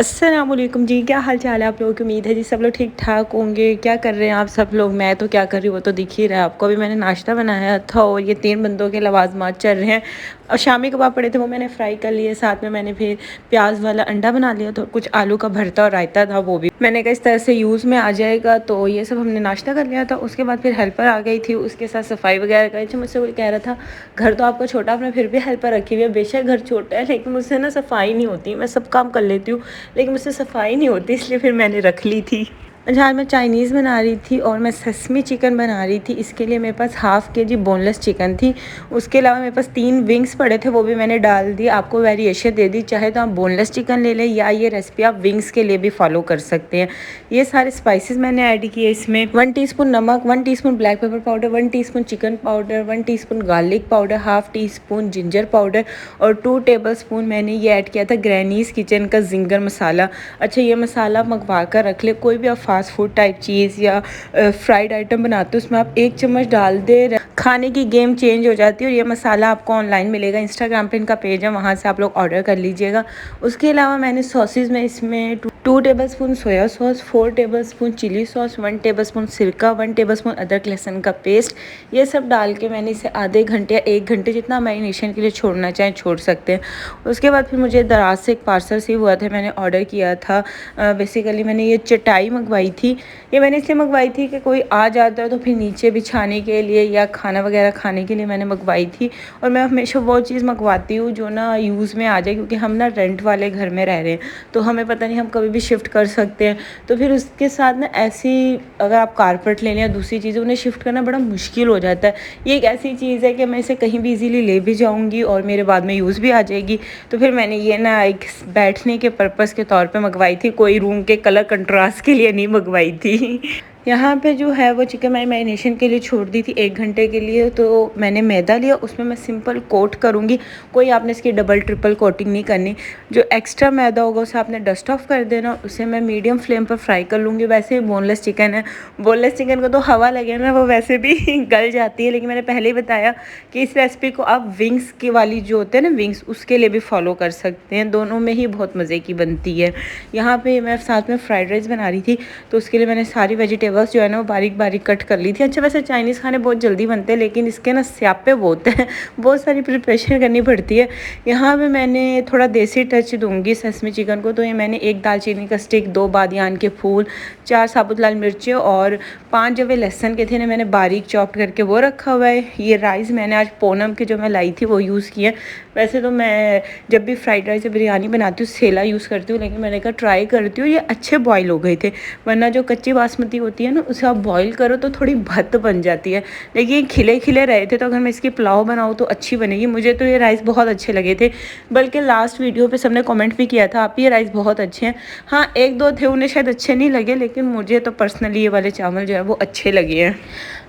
अस्सलामुअलैकुम जी, क्या हाल चाल है आप लोगों की। उम्मीद है जी सब लोग ठीक ठाक होंगे। क्या कर रहे हैं आप सब लोग। मैं तो क्या कर रही हूँ वो तो दिख ही रहा है आपको। अभी मैंने नाश्ता बनाया था और ये 3 बंदों के लवाजमात चल रहे हैं। और शामी कबाब पड़े थे वो मैंने फ्राई कर लिए। साथ में मैंने फिर प्याज वाला अंडा बना लिया था। कुछ आलू का भरता और रायता था वो भी मैंने कहा इस तरह से यूज़ में आ जाएगा। तो ये सब हमने नाश्ता कर लिया था। उसके बाद फिर हेल्पर आ गई थी, उसके साथ सफाई वगैरह करी थी। मुझसे वो कह रहा था घर तो आपका छोटा, आपने फिर भी हेल्पर रखी हुई है। बेशक घर छोटा है लेकिन मुझसे ना सफाई नहीं होती। मैं सब काम कर लेती हूँ लेकिन मुझसे सफाई नहीं होती, इसलिए फिर मैंने रख ली थी। जहाँ मैं चाइनीज़ बना रही थी और मैं सेसमी चिकन बना रही थी। इसके लिए मेरे पास हाफ़ के जी बोनलेस चिकन थी। उसके अलावा मेरे पास 3 विंग्स पड़े थे, वो भी मैंने डाल दी। आपको वेरिएशन दे दी, चाहे तो आप बोनलेस चिकन ले लें या ये रेसिपी आप विंग्स के लिए भी फॉलो कर सकते हैं। ये सारे स्पाइसेस मैंने ऐड किए इसमें। 1 टीस्पून नमक, 1 teaspoon black pepper powder, 1 teaspoon chicken powder, 1 teaspoon garlic powder, half teaspoon ginger powder और 2 टेबलस्पून मैंने ये ऐड किया था ग्रैनीज़ किचन का जिंगर मसाला। अच्छा, ये मसाला मंगवा कर रख ले। कोई भी आप फास्ट फूड टाइप चीज़ या फ्राइड आइटम बनाते हो उसमें आप 1 चम्मच डाल दे, खाने की गेम चेंज हो जाती है। और ये मसाला आपको ऑनलाइन मिलेगा, इंस्टाग्राम पे इनका पेज है, वहाँ से आप लोग ऑर्डर कर लीजिएगा। उसके अलावा मैंने सॉसेज में इसमें 2 tablespoon soya sauce, 4 tablespoon chilli sauce, 1 tablespoon सिरका, 1 टेबलस्पून अदरक लहसुन का पेस्ट, ये सब डाल के मैंने इसे आधे घंटे या 1 घंटे जितना मैरिनेशन के लिए छोड़ना चाहें छोड़ सकते हैं। उसके बाद फिर मुझे दराज से एक पार्सल सी हुआ था, मैंने ऑर्डर किया था। बेसिकली मैंने ये चटाई मंगवाई थी। ये मैंने इसलिए मंगवाई थी कि कोई आ जाता है तो फिर नीचे बिछाने के लिए या खाना वगैरह खाने के लिए मैंने मंगवाई थी। और मैं हमेशा वो चीज़ मंगवाती हूँ जो ना यूज़ में आ जाए, क्योंकि हम ना रेंट वाले घर में रह रहे हैं तो हमें पता नहीं हम कभी भी शिफ्ट कर सकते हैं। तो फिर उसके साथ ना ऐसी, अगर आप कारपेट ले लें या दूसरी चीज़ें, उन्हें शिफ्ट करना बड़ा मुश्किल हो जाता है। ये एक ऐसी चीज़ है कि मैं इसे कहीं भी इजीली ले भी जाऊंगी और मेरे बाद में यूज़ भी आ जाएगी। तो फिर मैंने ये ना एक बैठने के पर्पज़ के तौर पे मंगवाई थी, कोई रूम के कलर कंट्रास्ट के लिए नहीं मंगवाई थी। यहाँ पे जो है वो चिकन मैंने मैरिनेशन के लिए छोड़ दी थी 1 घंटे के लिए। तो मैंने मैदा लिया, उसमें मैं सिंपल कोट करूँगी, कोई आपने इसकी डबल ट्रिपल कोटिंग नहीं करनी। जो एक्स्ट्रा मैदा होगा उसे आपने डस्ट ऑफ कर देना। उसे मैं मीडियम फ्लेम पर फ्राई कर लूँगी। वैसे ही बोनलेस चिकन है, बोनलेस चिकन को तो हवा लगे ना वो वैसे भी गल जाती है, लेकिन मैंने पहले ही बताया कि इस रेसिपी को आप विंग्स की वाली जो होते हैं ना विंग्स, उसके लिए भी फॉलो कर सकते हैं। दोनों में ही बहुत मज़े की बनती है। यहाँ पे मैं साथ में फ्राइड राइस बना रही थी तो उसके लिए मैंने सारी वेजिटेबल्स जो है ना वो बारीक बारीक कट कर ली थी। अच्छा, वैसे चाइनीज़ खाने बहुत जल्दी बनते हैं लेकिन इसके ना स्यापे बहुत हैं, बहुत सारी प्रिपरेशन करनी पड़ती है। यहाँ पे मैंने थोड़ा देसी टच दूंगी सेसमी चिकन को। तो ये मैंने 1 दालचीनी का स्टिक, 2 बादियान के फूल, 4 साबुत लाल मिर्चें और 5 जवे लहसन के थे ना मैंने बारीक चॉप्ड करके वो रखा हुआ है। ये राइस मैंने आज पूनम के जो मैं लाई थी वो यूज़ किया। वैसे तो मैं जब भी फ्राइड राइस या बिरयानी बनाती हूँ सेला यूज़ करती हूँ, लेकिन मैंने कहा ट्राई करती हूँ। ये अच्छे बॉयल हो गए थे, वरना जो कच्ची बासमती होती है ना उसे आप बॉईल करो तो थोड़ी भत बन जाती है। लेकिन खिले खिले रहे थे तो अगर मैं इसकी पुलाव बनाऊँ तो अच्छी बनेगी। मुझे तो ये राइस बहुत अच्छे लगे थे, बल्कि लास्ट वीडियो पे सबने कमेंट भी किया था आप ये राइस बहुत अच्छे हैं। हाँ, 1-2 थे उन्हें शायद अच्छे नहीं लगे, लेकिन मुझे तो पर्सनली ये वाले चावल जो है वो अच्छे लगे हैं।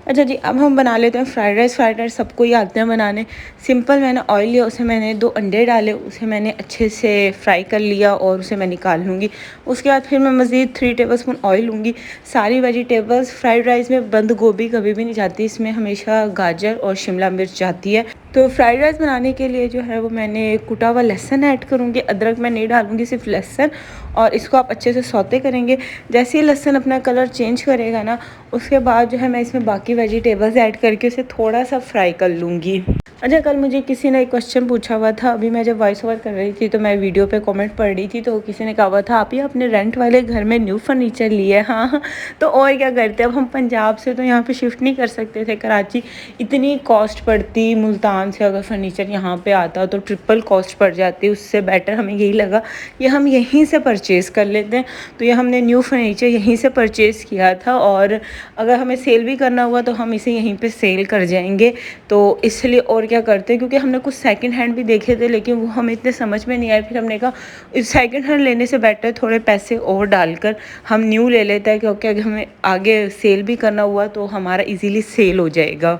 अच्छा जी, अब हम बना लेते हैं फ्राइड राइस। फ्राइड राइस सबको ही आते हैं बनाने। सिंपल मैंने ऑयल लिया, उसमें मैंने 2 अंडे डाले, उसे मैंने अच्छे से फ्राई कर लिया और उसे मैं निकाल लूँगी। उसके बाद फिर मैं मज़ीद 3 टेबलस्पून ऑयल लूँगी। सारी वेजिटेबल्स, फ्राइड राइस में बंद गोभी कभी भी नहीं जाती, इसमें हमेशा गाजर और शिमला मिर्च जाती है। तो फ्राइड राइस बनाने के लिए जो है वो मैंने कुटा हुआ लहसुन ऐड करूँगी। अदरक मैं नहीं डालूँगी, सिर्फ लहसुन, और इसको आप अच्छे से सौते करेंगे। जैसे ही लहसुन अपना कलर चेंज करेगा ना, उसके बाद जो है मैं इसमें बाकी वेजिटेबल्स ऐड करके उसे थोड़ा सा फ्राई कर लूँगी। अच्छा, कल मुझे किसी ने एक क्वेश्चन पूछा हुआ था, अभी मैं जब वॉइस ओवर कर रही थी तो मैं वीडियो पे कमेंट पढ़ रही थी, तो किसी ने कहा हुआ था आप ही अपने रेंट वाले घर में न्यू फर्नीचर लिए। हाँ, तो और क्या करते, अब हम पंजाब से तो यहाँ पे शिफ्ट नहीं कर सकते थे कराची, इतनी कॉस्ट पड़ती। मुल्तान से अगर फर्नीचर यहाँ पे आता तो ट्रिपल कॉस्ट पड़ जाती। उससे बेटर हमें यही लगा ये हम यहीं से परचेज़ कर लेते हैं। तो ये हमने न्यू फर्नीचर यहीं से परचेज़ किया था, और अगर हमें सेल भी करना हुआ तो हम इसे यहीं पे सेल कर जाएंगे। तो इसलिए और क्या करते हैं, क्योंकि हमने कुछ सेकंड हैंड भी देखे थे लेकिन वो हमें इतने समझ में नहीं आए। फिर हमने कहा इस सेकंड हैंड लेने से बेटर थोड़े पैसे और डालकर हम न्यू ले लेते हैं, क्योंकि अगर हमें आगे सेल भी करना हुआ तो हमारा इजीली सेल हो जाएगा।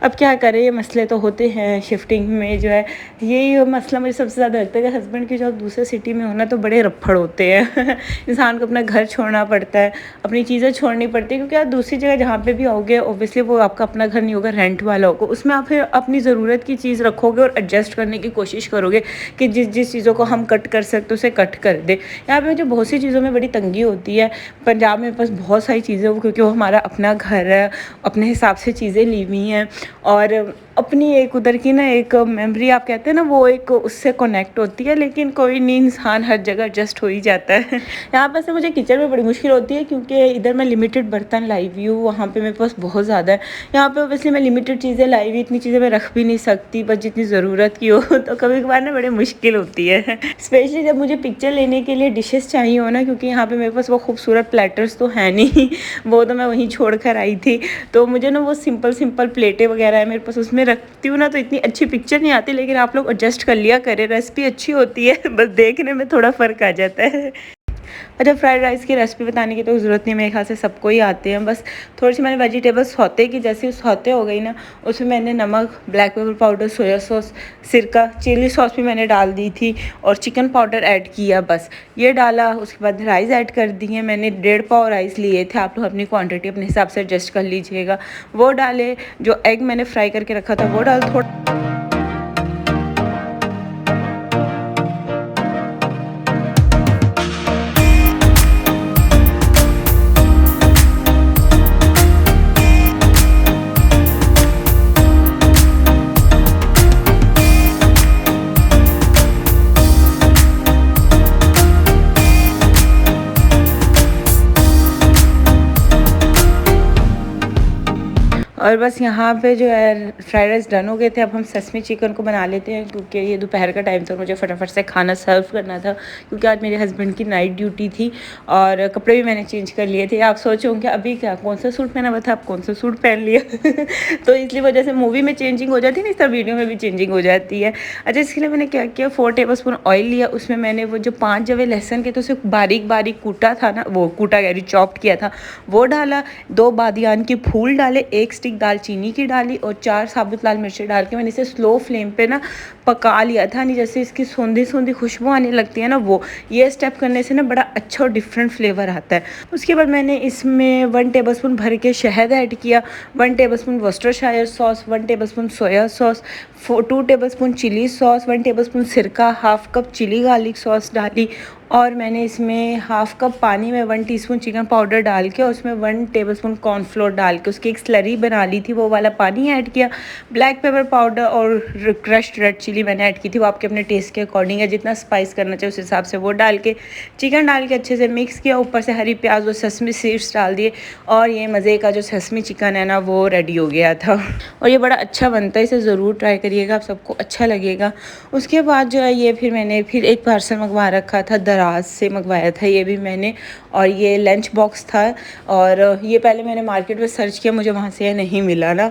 अब क्या करें, ये मसले तो होते हैं शिफ्टिंग में जो है। यही मसला मुझे सबसे ज़्यादा लगता है कि हस्बैंड की जॉब दूसरे सिटी में होना तो बड़े रफ्फड़ होते हैं इंसान को अपना घर छोड़ना पड़ता है, अपनी चीज़ें छोड़नी पड़ती है, क्योंकि आप दूसरी जगह जहाँ पे भी आओगे ऑब्वियसली वो आपका अपना घर नहीं होगा, रेंट वाला होगा, उसमें आप फिर अपनी ज़रूरत की चीज़ रखोगे और एडजस्ट करने की कोशिश करोगे कि जिस जिस चीज़ों को हम कट कर सकते उसे कट कर दे। यहाँ पे मुझे बहुत सी चीज़ों में बड़ी तंगी होती है। पंजाब में बस बहुत सारी चीज़ें वो, क्योंकि वो हमारा अपना घर है, अपने हिसाब से चीज़ें ली हुई हैं और अपनी एक उधर की ना एक मेमोरी आप कहते हैं ना, वो एक उससे कनेक्ट होती है। लेकिन कोई नहीं, इंसान हर जगह एडजस्ट हो ही जाता है यहाँ पर से मुझे किचन में बड़ी मुश्किल होती है, क्योंकि इधर मैं लिमिटेड बर्तन लाई हुई हूँ, वहाँ पे मेरे पास बहुत ज़्यादा है। यहाँ पे ऑब्वियसली मैं लिमिटेड चीज़ें लाई हुई, इतनी चीज़ें मैं रख भी नहीं सकती, बस जितनी ज़रूरत की हो तो कभी कभार ना बड़ी मुश्किल होती है स्पेशली जब मुझे पिक्चर लेने के लिए डिशेस चाहिए हो ना, क्योंकि यहाँ पे मेरे पास वो खूबसूरत प्लेटर्स तो है नहीं वो तो मैं वहीं छोड़ कर आई थी। तो मुझे ना वो सिंपल प्लेटें वगैरह है मेरे पास, उसमें रखती हूँ ना तो इतनी अच्छी पिक्चर नहीं आती। लेकिन आप लोग एडजस्ट कर लिया करें, रेसिपी अच्छी होती है बस देखने में थोड़ा फ़र्क आ जाता है। अच्छा, फ्राइड राइस की रेसिपी बताने की तो ज़रूरत नहीं, मेरे ख्याल से सबको ही आते हैं। बस थोड़ी सी मैंने वेजिटेबल्स सौते की, जैसे सौते हो गई ना उसमें मैंने नमक, black pepper powder, soya sauce, सिरका, चिली सॉस भी मैंने डाल दी थी और चिकन पाउडर ऐड किया, बस ये डाला। उसके बाद राइस ऐड कर दिए मैंने, 1.5 पाव राइस लिए थे, आप लोग अपनी क्वान्टिटी अपने हिसाब से एडजस्ट कर लीजिएगा। वो डाले, जो एग मैंने फ्राई करके रखा था वो डाल थोड़ा। और बस यहाँ पे जो है फ्राइड राइस डन हो गए थे। अब हम ससमी चिकन को बना लेते हैं, क्योंकि ये दोपहर का टाइम था, मुझे फटाफट से खाना सर्व करना था, क्योंकि आज मेरे हस्बैंड की नाइट ड्यूटी थी और कपड़े भी मैंने चेंज कर लिए थे। आप सोचोगे अभी क्या, कौन सा सूट पहना हुआ था, आप कौन सा सूट पहन लिया तो इसलिए वजह से मूवी में चेंजिंग हो जाती है ना, इस तरह वीडियो में भी चेंजिंग हो जाती है। अच्छा, इसके लिए मैंने क्या किया, 4 टेबल स्पून ऑयल लिया, उसमें मैंने वो जो 5 जवे लहसुन के तो उसे बारीक बारीक कूटा था ना, वो कूटा गया चॉप्ड किया था वो डाला, 2 बादियान के फूल डाले, 1 स्टिक दालचीनी की डाली और 4 साबुत लाल मिर्ची डाल के मैंने इसे स्लो फ्लेम पे ना पका लिया था। नहीं जैसे इसकी सौंधी सौंधी खुशबू आने लगती है ना, वो ये स्टेप करने से ना बड़ा अच्छा और डिफरेंट फ्लेवर आता है। उसके बाद मैंने इसमें 1 टेबलस्पून भर के शहद ऐड किया, 1 tablespoon Worcestershire sauce, 1 tablespoon soya sauce, 2 tablespoon chilli sauce, 1 tablespoon सिरका, half cup chilli garlic sauce डाली और मैंने इसमें हाफ कप पानी में 1 टीस्पून चिकन पाउडर डाल के और उसमें 1 टेबलस्पून कॉर्नफ्लोर डाल के उसकी एक स्लरी बना ली थी, वो वाला पानी ऐड किया। ब्लैक पेपर पाउडर और क्रश्ड रेड चिली मैंने ऐड की थी, वो आपके अपने टेस्ट के अकॉर्डिंग है, जितना स्पाइस करना चाहिए उस हिसाब से वो डाल के चिकन डाल के अच्छे से मिक्स किया। ऊपर से हरी प्याज और ससमी सीड्स डाल दिए और ये मज़े का जो ससमी चिकन है ना वो रेडी हो गया था और ये बड़ा अच्छा बनता है, इसे ज़रूर ट्राई करिएगा, आप सबको अच्छा लगेगा। उसके बाद जो है ये मैंने फिर एक पार्सल मंगवा रखा था, दराज से मंगवाया था ये भी मैंने, और ये लंच बॉक्स था और ये पहले मैंने मार्केट में सर्च किया, मुझे वहाँ से ये नहीं मिला ना,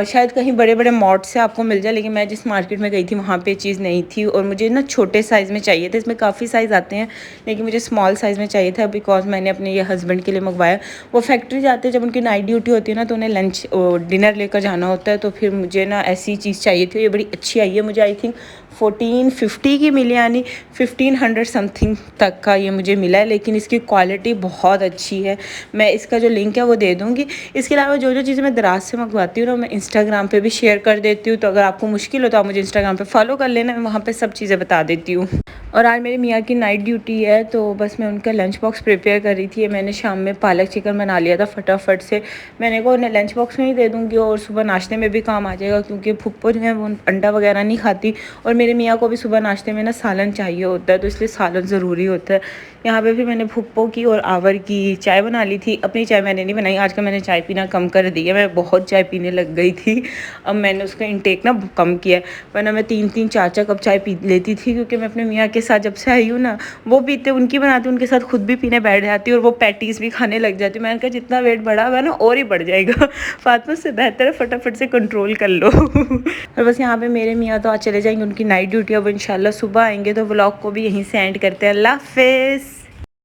शायद कहीं बड़े बड़े मॉल से आपको मिल जाए, लेकिन मैं जिस मार्केट में गई थी वहाँ पे चीज़ नहीं थी और मुझे ना छोटे साइज़ में चाहिए था। इसमें काफ़ी साइज़ आते हैं लेकिन मुझे स्मॉल साइज़ में चाहिए था, बिकॉज मैंने अपने ये हस्बैंड के लिए मंगवाया। वो फैक्ट्री जाते हैं, जब उनकी नाइट ड्यूटी होती है ना तो उन्हें लंच डिनर लेकर जाना होता है, तो फिर मुझे ना ऐसी चीज़ चाहिए थी। ये बड़ी अच्छी आई है, मुझे आई थिंक 1450 की मिली, यानी 1500 समथिंग तक का ये मुझे मिला है, लेकिन इसकी क्वालिटी बहुत अच्छी है। मैं इसका जो लिंक है वो दे दूँगी। इसके अलावा जो जो चीज़ें मैं दराज से मंगवाती हूँ ना, मैं इंस्टाग्राम पे भी शेयर कर देती हूँ, तो अगर आपको मुश्किल हो तो आप मुझे इंस्टाग्राम पे फॉलो कर लेना, मैं वहाँ पे सब चीज़ें बता देती हूँ। और आज मेरे मियाँ की नाइट ड्यूटी है, तो बस मैं उनका लंच बॉक्स प्रिपेयर कर रही थी। मैंने शाम में पालक चिकन बना लिया था फटाफट से, मैंने को उन्हें लंच बॉक्स में ही दे दूँगी और सुबह नाश्ते में भी काम आ जाएगा, क्योंकि फुप्पो जो है वो अंडा वगैरह नहीं खाती और मेरे मियाँ को भी सुबह नाश्ते में ना सालन चाहिए होता है, तो इसलिए सालन ज़रूरी होता है। यहाँ पे फिर मैंने फुप्पो की और आवर की चाय बना ली थी। अपनी चाय मैंने नहीं बनाई, आजकल मैंने चाय पीना कम कर दी है, मैं बहुत चाय पीने लग गई थी, अब मैंने उसका इंटेक ना कम किया है, वरना मैं 3-3 4-4 कप चाय पी लेती थी, क्योंकि मैं अपने मियाँ के साथ जब से आई हूँ ना, वो पीते उनकी बनाती उनके साथ खुद भी पीने बैठ जाती और वो पैटीज़ भी खाने लग जाती। मैंने कहा जितना वेट बढ़ा हुआ है ना और ही बढ़ जाएगा, फातिमा से बेहतर है फटाफट से कंट्रोल कर लो और बस यहाँ पे मेरे मियाँ तो आज चले जाएंगे, उनकी नाइट ड्यूटी, अब इंशाल्लाह सुबह आएंगे, तो व्लॉग को भी यहीं से एंड करते हैं। अल्लाह हाफ़िज़।